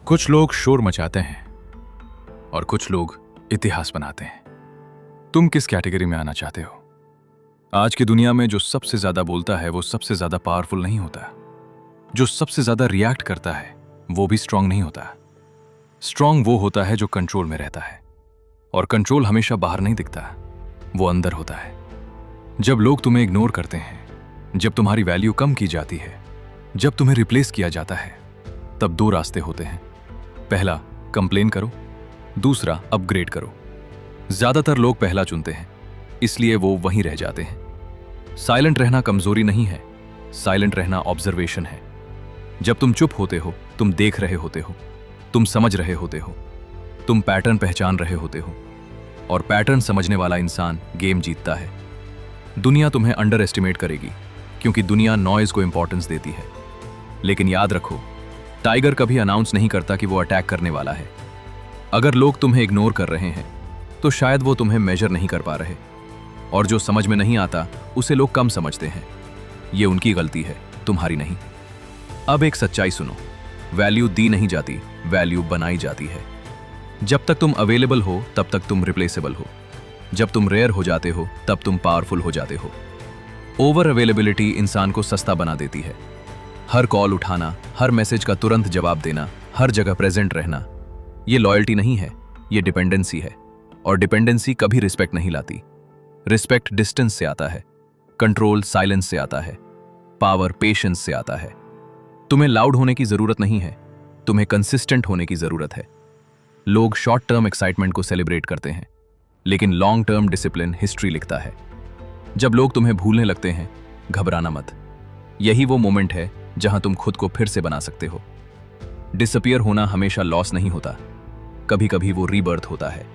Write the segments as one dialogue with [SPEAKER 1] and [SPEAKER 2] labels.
[SPEAKER 1] कुछ लोग शोर मचाते हैं और कुछ लोग इतिहास बनाते हैं। तुम किस कैटेगरी में आना चाहते हो? आज की दुनिया में जो सबसे ज्यादा बोलता है वो सबसे ज्यादा पावरफुल नहीं होता। जो सबसे ज्यादा रिएक्ट करता है वो भी स्ट्रांग नहीं होता। स्ट्रांग वो होता है जो कंट्रोल में रहता है, और कंट्रोल हमेशा बाहर नहीं दिखता, वो अंदर होता है। जब लोग तुम्हें इग्नोर करते हैं, जब तुम्हारी वैल्यू कम की जाती है, जब तुम्हें रिप्लेस किया जाता है, तब दो रास्ते होते हैं। पहला, कंप्लेन करो, दूसरा अपग्रेड करो। ज्यादातर लोग पहला चुनते हैं, इसलिए वो वहीं रह जाते हैं। साइलेंट रहना कमजोरी नहीं है, साइलेंट रहना ऑब्जर्वेशन है। जब तुम चुप होते हो, तुम देख रहे होते हो, तुम समझ रहे होते हो, तुम पैटर्न पहचान रहे होते हो, और पैटर्न समझने वाला इंसान गेम जीतता है। दुनिया तुम्हें अंडर एस्टिमेट करेगी, क्योंकि दुनिया नॉइज को इंपॉर्टेंस देती है। लेकिन याद रखो, टाइगर कभी अनाउंस नहीं करता कि वो अटैक करने वाला है। अगर लोग तुम्हें इग्नोर कर रहे हैं तो शायद वो तुम्हें मेजर नहीं कर पा रहे, और जो समझ में नहीं आता उसे लोग कम समझते हैं। ये उनकी गलती है, तुम्हारी नहीं। अब एक सच्चाई सुनो, वैल्यू दी नहीं जाती, वैल्यू बनाई जाती है। जब तक तुम अवेलेबल हो तब तक तुम रिप्लेसेबल हो। जब तुम रेयर हो जाते हो तब तुम पावरफुल हो जाते हो। ओवर अवेलेबिलिटी इंसान को सस्ता बना देती है। हर कॉल उठाना, हर मैसेज का तुरंत जवाब देना, हर जगह प्रेजेंट रहना, ये लॉयल्टी नहीं है, ये डिपेंडेंसी है। और डिपेंडेंसी कभी रिस्पेक्ट नहीं लाती। रिस्पेक्ट डिस्टेंस से आता है, कंट्रोल साइलेंस से आता है, पावर पेशेंस से आता है। तुम्हें लाउड होने की जरूरत नहीं है, तुम्हें कंसिस्टेंट होने की जरूरत है। लोग शॉर्ट टर्म एक्साइटमेंट को सेलिब्रेट करते हैं, लेकिन लॉन्ग टर्म डिसिप्लिन हिस्ट्री लिखता है। जब लोग तुम्हें भूलने लगते हैं, घबराना मत। यही वो मोमेंट है जहां तुम खुद को फिर से बना सकते हो। डिसअपियर होना हमेशा लॉस नहीं होता, कभी कभी वो रीबर्थ होता है।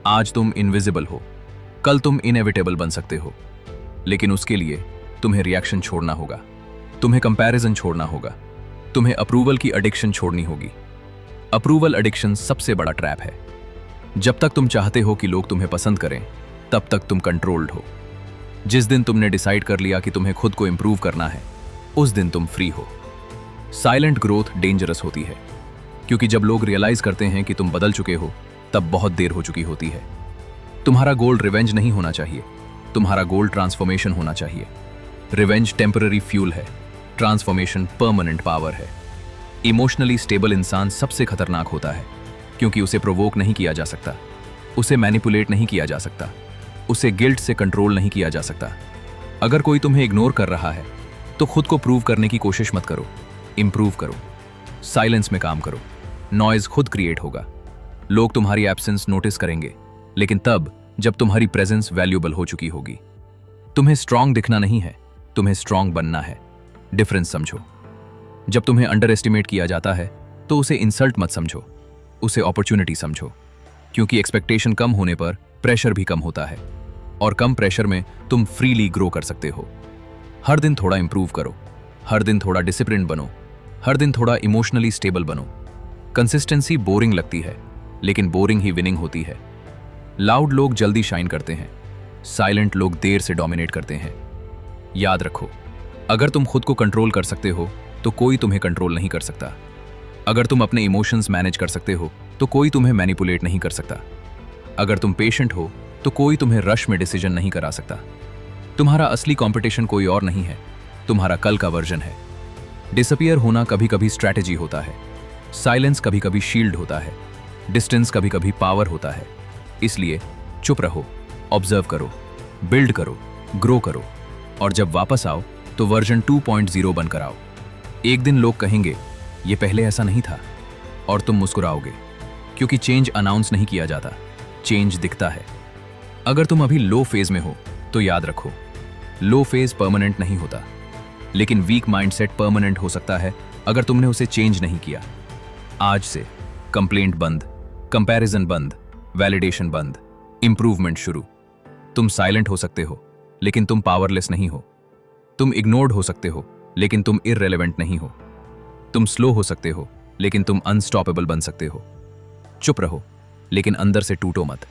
[SPEAKER 1] आज तुम इनविजिबल हो, कल तुम इनएविटेबल बन सकते हो, लेकिन उसके लिए तुम्हें रिएक्शन छोड़ना होगा, तुम्हें कंपैरिजन छोड़ना होगा, तुम्हें अप्रूवल की एडिक्शन छोड़नी होगी। अप्रूवल एडिक्शन सबसे बड़ा ट्रैप है। जब तक तुम चाहते हो कि लोग तुम्हें पसंद करें, तब तक तुम कंट्रोल्ड हो। जिस दिन तुमने डिसाइड कर लिया कि तुम्हें खुद को इंप्रूव करना है, उस दिन तुम फ्री हो। साइलेंट ग्रोथ डेंजरस होती है, क्योंकि जब लोग रियलाइज करते हैं कि तुम बदल चुके हो, तब बहुत देर हो चुकी होती है। तुम्हारा गोल रिवेंज नहीं होना चाहिए, तुम्हारा गोल ट्रांसफॉर्मेशन होना चाहिए। रिवेंज टेम्पररी फ्यूल है, ट्रांसफॉर्मेशन परमानेंट पावर है। इमोशनली स्टेबल इंसान सबसे खतरनाक होता है, क्योंकि उसे प्रोवोक नहीं किया जा सकता, उसे मैनिपुलेट नहीं किया जा सकता, उसे गिल्ट से कंट्रोल नहीं किया जा सकता। अगर कोई तुम्हें इग्नोर कर रहा है तो खुद को प्रूव करने की कोशिश मत करो, इंप्रूव करो। साइलेंस में काम करो, नॉइज खुद क्रिएट होगा। लोग तुम्हारी एब्सेंस नोटिस करेंगे, लेकिन तब जब तुम्हारी प्रेजेंस वैल्यूएबल हो चुकी होगी। तुम्हें स्ट्रांग दिखना नहीं है, तुम्हें स्ट्रांग बनना है। डिफरेंस समझो। जब तुम्हें अंडर एस्टिमेट किया जाता है तो उसे इंसल्ट मत समझो, उसे अपॉर्चुनिटी समझो, क्योंकि एक्सपेक्टेशन कम होने पर प्रेशर भी कम होता है, और कम प्रेशर में तुम फ्रीली ग्रो कर सकते हो। हर दिन थोड़ा इंप्रूव करो, हर दिन थोड़ा डिसिप्लिन बनो, हर दिन थोड़ा इमोशनली स्टेबल बनो। कंसिस्टेंसी बोरिंग लगती है, लेकिन बोरिंग ही विनिंग होती है। लाउड लोग जल्दी शाइन करते हैं, साइलेंट लोग देर से डोमिनेट करते हैं। याद रखो, अगर तुम खुद को कंट्रोल कर सकते हो तो कोई तुम्हें कंट्रोल नहीं कर सकता। अगर तुम अपने इमोशंस मैनेज कर सकते हो तो कोई तुम्हें मैनिपुलेट नहीं कर सकता। अगर तुम पेशेंट हो तो कोई तुम्हें रश में डिसीजन नहीं करा सकता। तुम्हारा असली कंपटीशन कोई और नहीं है, तुम्हारा कल का वर्जन है। डिसअपियर होना कभी कभी स्ट्रैटेजी होता है, साइलेंस कभी कभी शील्ड होता है, डिस्टेंस कभी कभी पावर होता है। इसलिए चुप रहो, ऑब्जर्व करो, बिल्ड करो, ग्रो करो, और जब वापस आओ तो वर्जन 2.0 बनकर आओ। एक दिन लोग कहेंगे ये पहले ऐसा नहीं था, और तुम मुस्कुराओगे, क्योंकि चेंज अनाउंस नहीं किया जाता, चेंज दिखता है। अगर तुम अभी लो फेज में हो तो याद रखो, लो फेज परमानेंट नहीं होता, लेकिन वीक माइंडसेट परमानेंट हो सकता है अगर तुमने उसे चेंज नहीं किया। आज से कंप्लेंट बंद, कंपैरिजन बंद, वैलिडेशन बंद, इंप्रूवमेंट शुरू। तुम साइलेंट हो सकते हो, लेकिन तुम पावरलेस नहीं हो। तुम इग्नोर्ड हो सकते हो, लेकिन तुम इररिलेवेंट नहीं हो। तुम स्लो हो सकते हो, लेकिन तुम अनस्टॉपेबल बन सकते हो। चुप रहो, लेकिन अंदर से टूटो मत।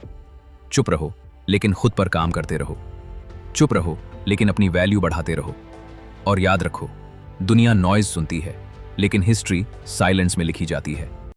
[SPEAKER 1] चुप रहो, लेकिन खुद पर काम करते रहो। चुप रहो, लेकिन अपनी वैल्यू बढ़ाते रहो। और याद रखो, दुनिया नॉइज सुनती है, लेकिन हिस्ट्री साइलेंस में लिखी जाती है।